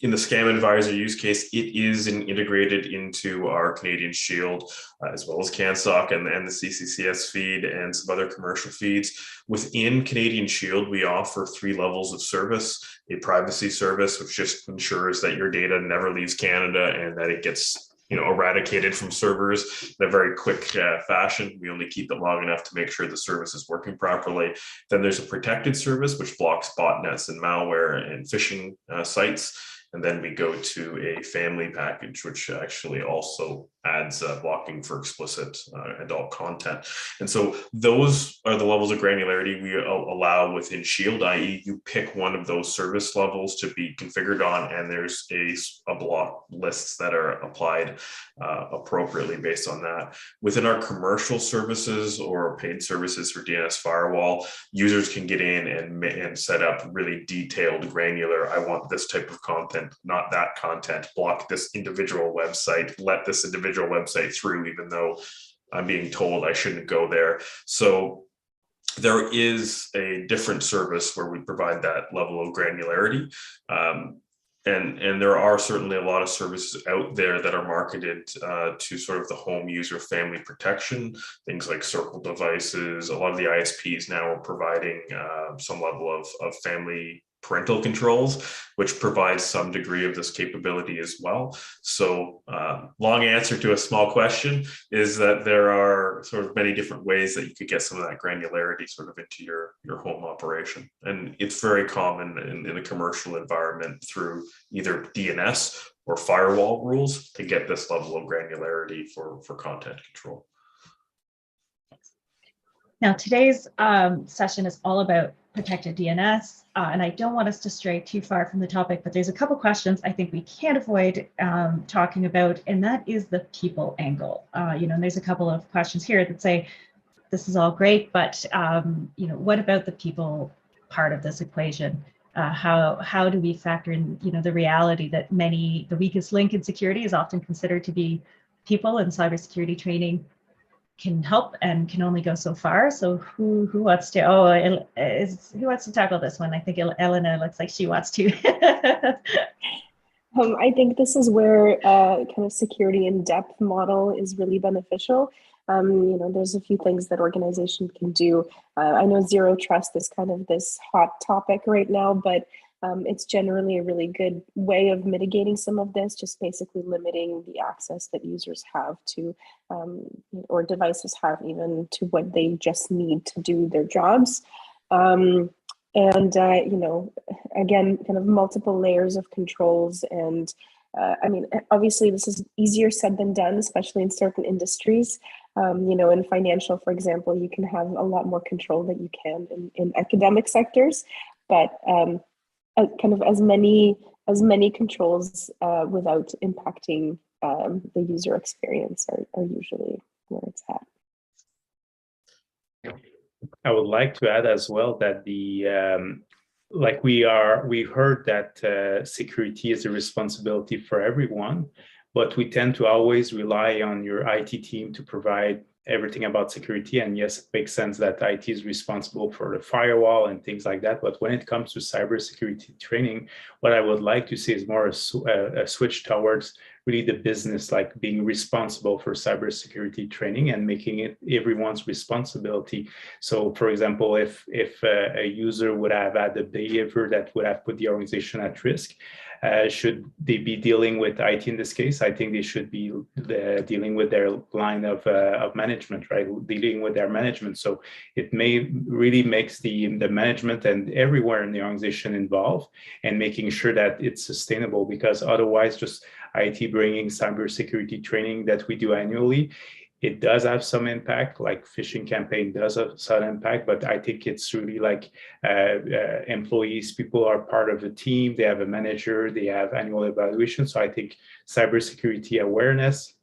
in the Scam Advisor use case, it is integrated into our Canadian Shield, as well as CanSSOC and the CCCS feed and some other commercial feeds. Within Canadian Shield, we offer 3 levels of service: a privacy service, which just ensures that your data never leaves Canada and that it gets eradicated from servers in a very quick fashion. We only keep it long enough to make sure the service is working properly. Then there's a protected service, which blocks botnets and malware and phishing sites. And then we go to a family package, which actually also adds blocking for explicit adult content. And so those are the levels of granularity we allow within Shield, i.e. you pick one of those service levels to be configured on, and there's a block lists that are applied appropriately based on that. Within our commercial services or paid services for DNS firewall, users can get in and set up really detailed, granular, I want this type of content, not that content, block this individual website, let this individual website through, even though I'm being told I shouldn't go there. So there is a different service where we provide that level of granularity. And there are certainly a lot of services out there that are marketed to sort of the home user family protection, things like Circle devices. A lot of the ISPs now are providing some level of family parental controls, which provides some degree of this capability as well. So long answer to a small question is that there are sort of many different ways that you could get some of that granularity sort of into your home operation. And it's very common in a commercial environment through either DNS or firewall rules to get this level of granularity for content control. Now, today's session is all about protected DNS, and I don't want us to stray too far from the topic, but there's a couple questions I think we can't avoid talking about, and that is the people angle. And there's a couple of questions here that say, this is all great, but what about the people part of this equation? How do we factor in, the reality that the weakest link in security is often considered to be people, and cybersecurity training can help and can only go so far. So who wants to? Who wants to tackle this one? I think Elena looks like she wants to. I think this is where kind of security in depth model is really beneficial. There's a few things that organizations can do. I know zero trust is kind of this hot topic right now, but it's generally a really good way of mitigating some of this, just basically limiting the access that users have to, or devices have even, to what they just need to do their jobs. Again, kind of multiple layers of controls. And obviously this is easier said than done, especially in certain industries. In financial, for example, you can have a lot more control than you can in academic sectors, but kind of as many controls without impacting the user experience are usually where it's at. I would like to add as well that we heard that security is a responsibility for everyone, but we tend to always rely on your IT team to provide everything about security. And yes, it makes sense that IT is responsible for the firewall and things like that. But when it comes to cybersecurity training, what I would like to see is more a switch towards really the business, like being responsible for cybersecurity training and making it everyone's responsibility. So, for example, if a user would have had a behavior that would have put the organization at risk, should they be dealing with IT in this case? I think they should be dealing with their line of management, right? Dealing with their management. So it may really makes the management and everywhere in the organization involved and making sure that it's sustainable, because otherwise just IT bringing cybersecurity training that we do annually, it does have some impact, like phishing campaign does have some impact, but I think it's really like employees, people are part of a team, they have a manager, they have annual evaluation. So I think cybersecurity awareness,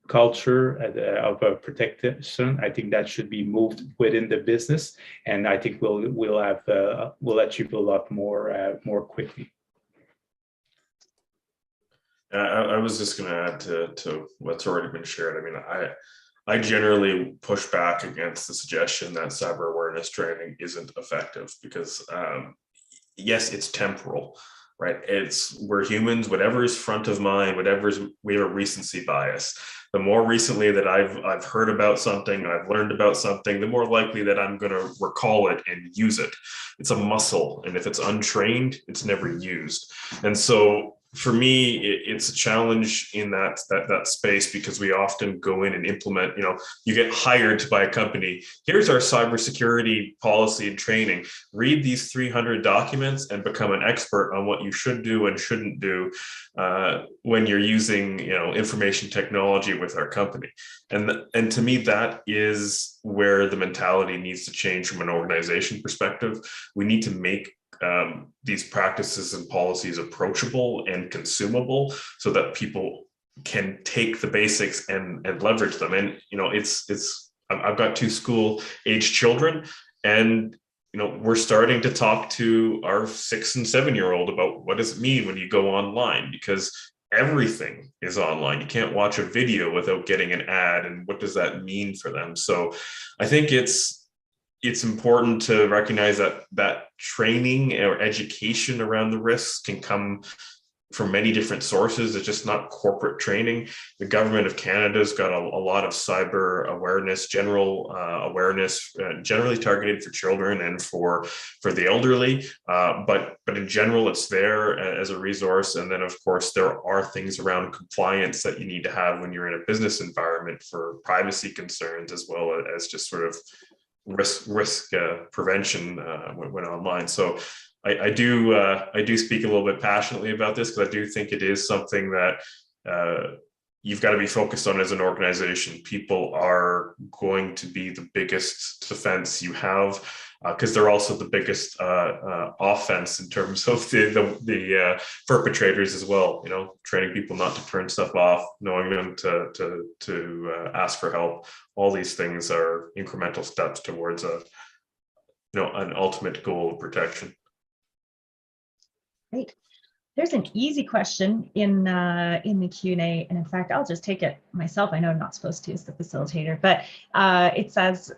culture of protection, I think that should be moved within the business, and I think we'll achieve a lot more quickly. I was just going to add to what's already been shared. I mean, I generally push back against the suggestion that cyber awareness training isn't effective, because yes, it's temporal, right? We're humans, whatever is front of mind, we have a recency bias. The more recently that I've heard about something, I've learned about something, the more likely that I'm going to recall it and use it. It's a muscle, and if it's untrained, it's never used. And so for me, it's a challenge in that space, because we often go in and implement, you get hired by a company. Here's our cybersecurity policy and training. Read these 300 documents and become an expert on what you should do and shouldn't do when you're using, information technology with our company. And to me, that is where the mentality needs to change from an organization perspective. We need to make these practices and policies approachable and consumable, so that people can take the basics and leverage them. And I've got 2 school-age children, and we're starting to talk to our 6 and 7-year-old about what does it mean when you go online, because everything is online. You can't watch a video without getting an ad, and what does that mean for them? So I think it's important to recognize that training or education around the risks can come from many different sources. It's just not corporate training. The government of Canada's got a lot of cyber awareness, general awareness, generally targeted for children and for the elderly. But in general, it's there as a resource. And then, of course, there are things around compliance that you need to have when you're in a business environment for privacy concerns, as well as just sort of risk prevention when online. So I do speak a little bit passionately about this, because I do think it is something that you've got to be focused on as an organization. People are going to be the biggest defense you have, because they're also the biggest offense in terms of the perpetrators as well. Training people not to turn stuff off, knowing them to ask for help. All these things are incremental steps towards an ultimate goal of protection. Great. There's an easy question in the Q&A, and in fact, I'll just take it myself. I know I'm not supposed to as the facilitator, but it says,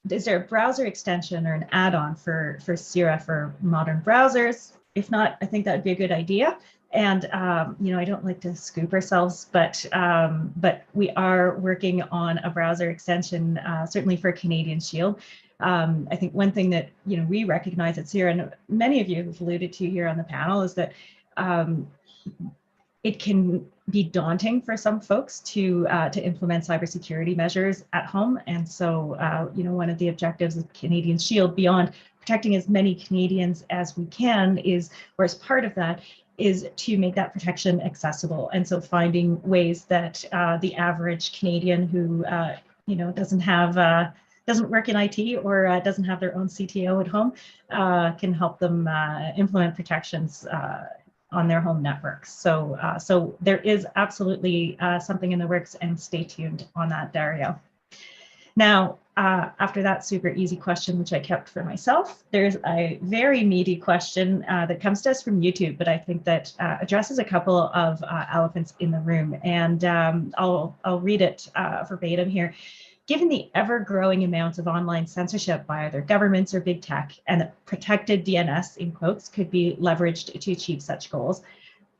is there a browser extension or an add-on for CIRA for modern browsers? If not, I think that would be a good idea. And I don't like to scoop ourselves, but we are working on a browser extension, certainly for Canadian Shield. I think one thing that we recognize at CIRA, and many of you have alluded to here on the panel, is that it can be daunting for some folks to implement cybersecurity measures at home. And so, one of the objectives of Canadian Shield, beyond protecting as many Canadians as we can, or as part of that, is to make that protection accessible. And so finding ways that the average Canadian who doesn't work in IT or doesn't have their own CTO at home can help them implement protections on their home networks. So there is absolutely something in the works, and stay tuned on that, Dario. Now, after that super easy question, which I kept for myself, there's a very meaty question that comes to us from YouTube, but I think that addresses a couple of elephants in the room. And I'll read it verbatim here. Given the ever-growing amounts of online censorship by either governments or big tech, and that protected DNS, in quotes, could be leveraged to achieve such goals,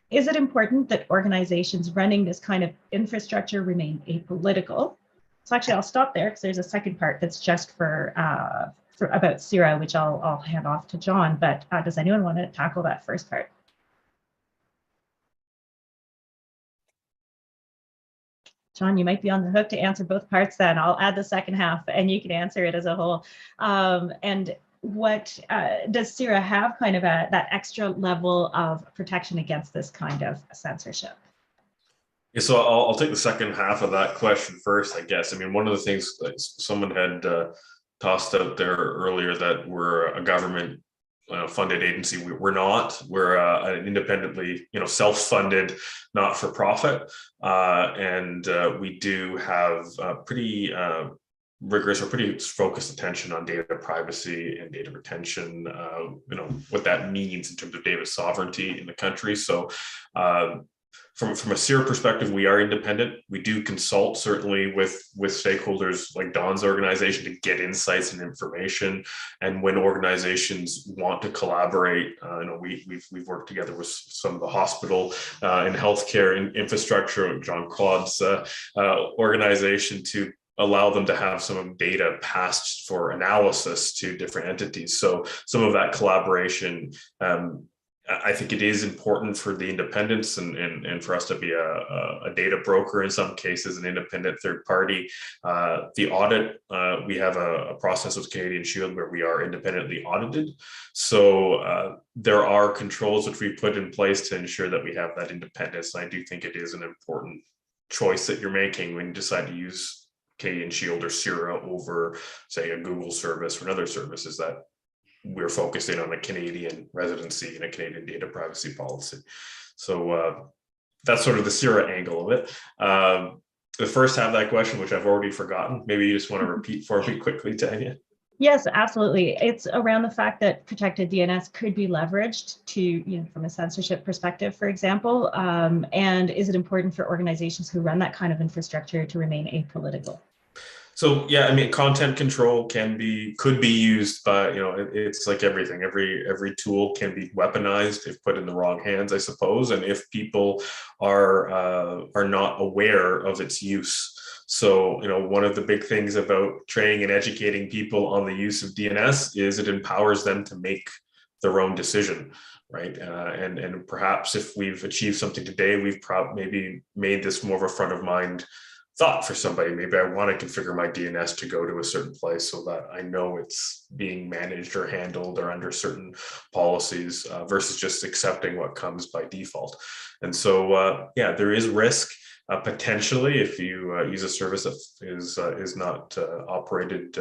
is it important that organizations running this kind of infrastructure remain apolitical? So actually, I'll stop there because there's a second part that's just for about CIRA, which I'll hand off to John. But does anyone want to tackle that first part? John, you might be on the hook to answer both parts then. I'll add the second half and you can answer it as a whole. And what does CIRA have kind of that extra level of protection against this kind of censorship? Yeah, so I'll take the second half of that question first, I guess. I mean, one of the things that someone had tossed out there earlier, that we're a government funded agency. We're not. We're an independently, self-funded, not-for-profit, and we do have pretty rigorous or pretty focused attention on data privacy and data retention. What that means in terms of data sovereignty in the country. So. From a CIRA perspective, we are independent. We do consult certainly with stakeholders like Don's organization to get insights and information. And when organizations want to collaborate, we've worked together with some of the hospital and healthcare infrastructure, JeanClaude's organization, to allow them to have some data passed for analysis to different entities. So some of that collaboration. I think it is important for the independence and for us to be a data broker in some cases, an independent third party. The audit, we have a process with Canadian Shield where we are independently audited. So there are controls which we put in place to ensure that we have that independence. And I do think it is an important choice that you're making when you decide to use Canadian Shield or CIRA over, say, a Google service or another service, is that we're focusing on a Canadian residency and a Canadian data privacy policy. So that's sort of the CIRA angle of it. The first half of that question, which I've already forgotten, maybe you just want to repeat for me quickly, Tanya. Yes, absolutely. It's around the fact that protected DNS could be leveraged to, from a censorship perspective, for example. And is it important for organizations who run that kind of infrastructure to remain apolitical? So yeah, I mean, content control could be used, but it's like everything. Every tool can be weaponized if put in the wrong hands, I suppose, and if people are not aware of its use. So one of the big things about training and educating people on the use of DNS is it empowers them to make their own decision, right? And perhaps if we've achieved something today, we've maybe made this more of a front of mind thought for somebody. Maybe I want to configure my DNS to go to a certain place so that I know it's being managed or handled or under certain policies versus just accepting what comes by default. And so, there is risk potentially if you use a service that is not operated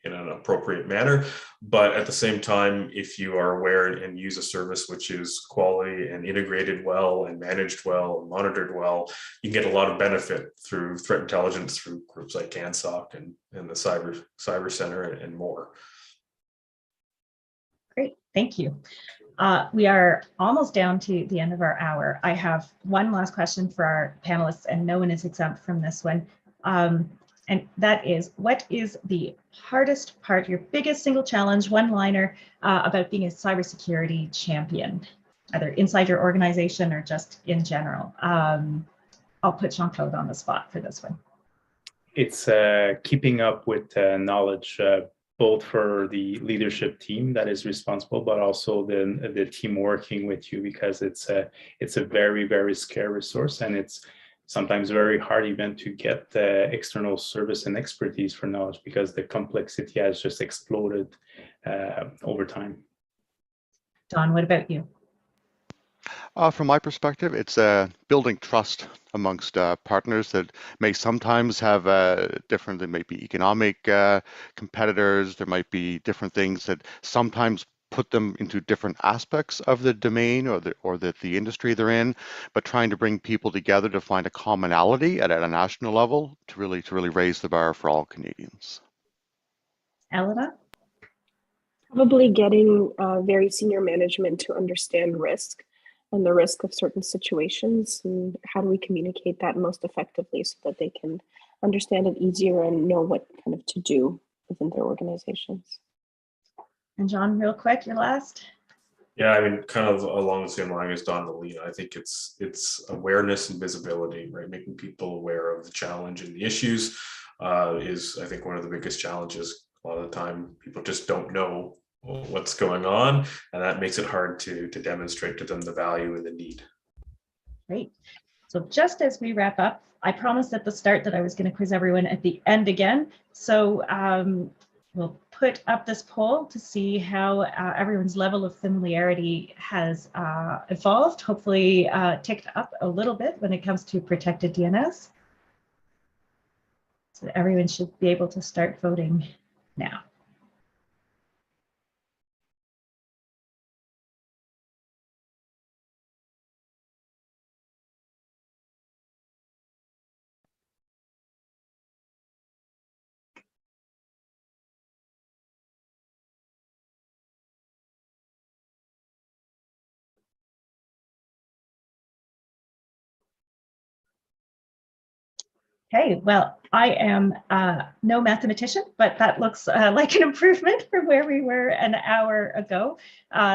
in an appropriate manner. But at the same time, if you are aware and use a service which is quality and integrated well and managed well and monitored well, you can get a lot of benefit through threat intelligence, through groups like CanSSOC and the Cyber Center and more. Great, thank you. We are almost down to the end of our hour. I have one last question for our panelists, and no one is exempt from this one. And that is, what is the hardest part, your biggest single challenge, one-liner about being a cybersecurity champion, either inside your organization or just in general? I'll put JeanClaude on the spot for this one. It's keeping up with knowledge, both for the leadership team that is responsible, but also the team working with you, because it's a very, very scarce resource, and it's sometimes very hard even to get external service and expertise for knowledge, because the complexity has just exploded over time. Don, what about you? From my perspective, it's building trust amongst partners that may sometimes have different, there might be economic competitors, there might be different things that sometimes put them into different aspects of the domain or the industry they're in, but trying to bring people together to find a commonality at a national level to really raise the bar for all Canadians. Elena? Probably getting very senior management to understand risk. on the risk of certain situations, and how do we communicate that most effectively so that they can understand it easier and know what kind of to do within their organizations. And John, real quick, your last. Yeah, I mean, kind of along the same line as Don Molina, I think it's awareness and visibility, right? Making people aware of the challenge and the issues is, I think, one of the biggest challenges. A lot of the time, people just don't know what's going on, and that makes it hard to demonstrate to them the value and the need. Great. So just as we wrap up, I promised at the start that I was going to quiz everyone at the end again. So we'll put up this poll to see how everyone's level of familiarity has evolved, hopefully ticked up a little bit when it comes to protected DNS. So everyone should be able to start voting now. Okay, well, I am no mathematician, but that looks like an improvement from where we were an hour ago.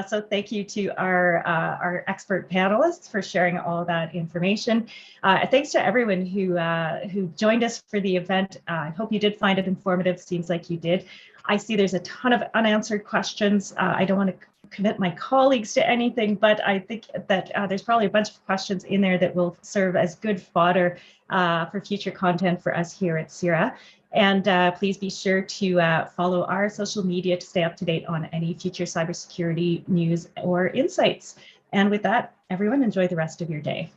So thank you to our expert panelists for sharing all that information. Thanks to everyone who joined us for the event. I hope you did find it informative. Seems like you did. I see there's a ton of unanswered questions. I don't want to commit my colleagues to anything, but I think that there's probably a bunch of questions in there that will serve as good fodder for future content for us here at CIRA. And please be sure to follow our social media to stay up to date on any future cybersecurity news or insights. And with that, everyone, enjoy the rest of your day.